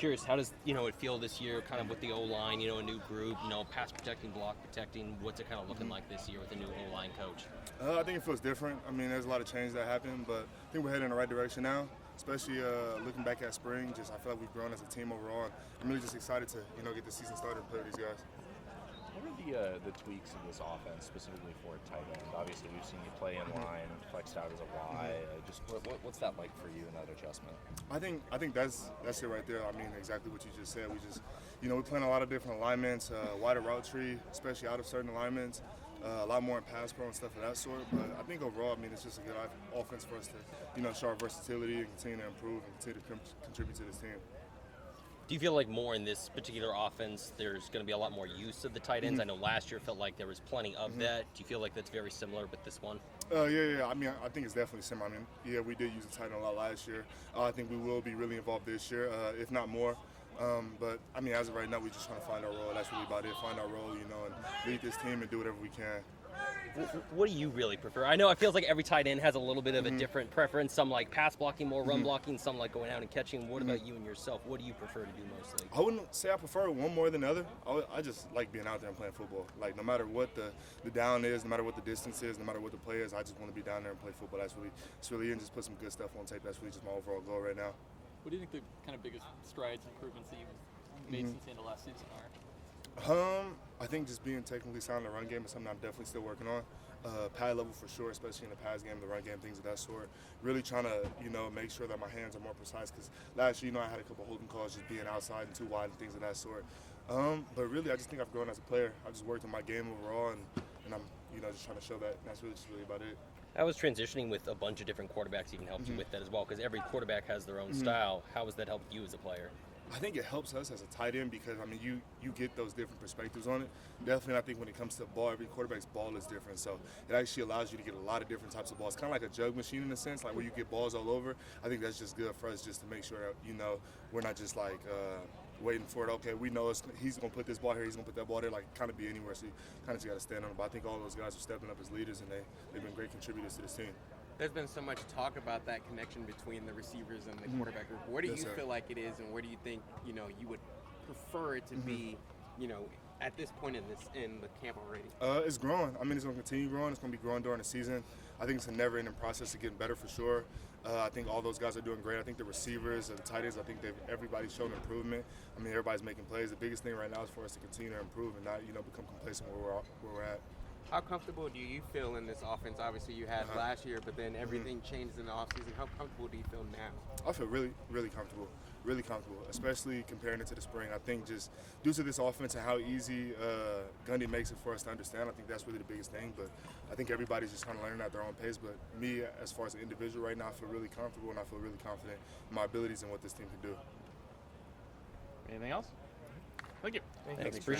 Curious, how does it feel this year, kind of with the O-line, a new group, pass protecting, block protecting? What's it kind of looking like this year with a new O-line coach? I think it feels different. I mean, there's a lot of change that happened, but I think we're heading in the right direction now. Especially looking back at spring, I feel like we've grown as a team overall. And I'm really just excited to get the season started and play with these guys. What are the tweaks in this offense specifically for a tight end? Obviously, we've seen you play in line, flexed out as a Y. Just what's that like for you in that adjustment? I think that's it right there. I mean, exactly what you just said. We're playing a lot of different alignments, wider route tree, especially out of certain alignments, a lot more in pass pro and stuff of that sort. But I think overall, it's just a good offense for us to, show our versatility and continue to improve and continue to contribute to this team. Do you feel like more in this particular offense, there's going to be a lot more use of the tight ends? I know last year it felt like there was plenty of that. Do you feel like that's very similar with this one? Yeah. I think it's definitely similar. We did use the tight end a lot last year. I think we will be really involved this year, if not more. But as of right now, we're just trying to find our role. That's really about it. Find our role, and lead this team and do whatever we can. What do you really prefer? I know it feels like every tight end has a little bit of a different preference. Some like pass blocking, more run blocking. Some like going out and catching. What about you and yourself? What do you prefer to do mostly? I wouldn't say I prefer one more than the other. I just like being out there and playing football. Like no matter what the down is, no matter what the distance is, no matter what the play is, I just want to be down there and play football. It's really it, and just put some good stuff on tape. That's really just my overall goal right now. What do you think the kind of biggest strides, improvements that you've made since the end of last season are? I think just being technically sound in the run game is something I'm definitely still working on. Pad level for sure, especially in the pass game, the run game, things of that sort. Really trying to, make sure that my hands are more precise because last year, I had a couple holding calls just being outside and too wide and things of that sort. But really, I just think I've grown as a player. I've just worked on my game overall, and I'm, just trying to show that. And that's really about it. How has transitioning with a bunch of different quarterbacks even helped you with that as well? Because every quarterback has their own style. How has that helped you as a player? I think it helps us as a tight end because, you get those different perspectives on it. Definitely, I think when it comes to the ball, every quarterback's ball is different. So it actually allows you to get a lot of different types of balls. Kind of like a jug machine in a sense, like where you get balls all over. I think that's just good for us just to make sure that, we're not just like waiting for it. Okay, we know he's going to put this ball here, he's going to put that ball there, like kind of be anywhere. So you kind of just got to stand on it. But I think all those guys are stepping up as leaders, and they've been great contributors to this team. There's been so much talk about that connection between the receivers and the quarterback group. Where do you feel like it is, and where do you think you would prefer it to be, at this point in the camp already? It's growing. It's going to continue growing. It's going to be growing during the season. I think it's a never-ending process of getting better for sure. I think all those guys are doing great. I think the receivers, the tight ends, I think everybody's shown improvement. Everybody's making plays. The biggest thing right now is for us to continue to improve and not become complacent where we're at. How comfortable do you feel in this offense? Obviously, you had last year, but then everything changed in the offseason. How comfortable do you feel now? I feel really, really comfortable. Really comfortable, especially comparing it to the spring. I think just due to this offense and how easy Gundy makes it for us to understand, I think that's really the biggest thing. But I think everybody's just kind of learning at their own pace. But me, as far as an individual right now, I feel really comfortable and I feel really confident in my abilities and what this team can do. Anything else? Thank you. Thanks.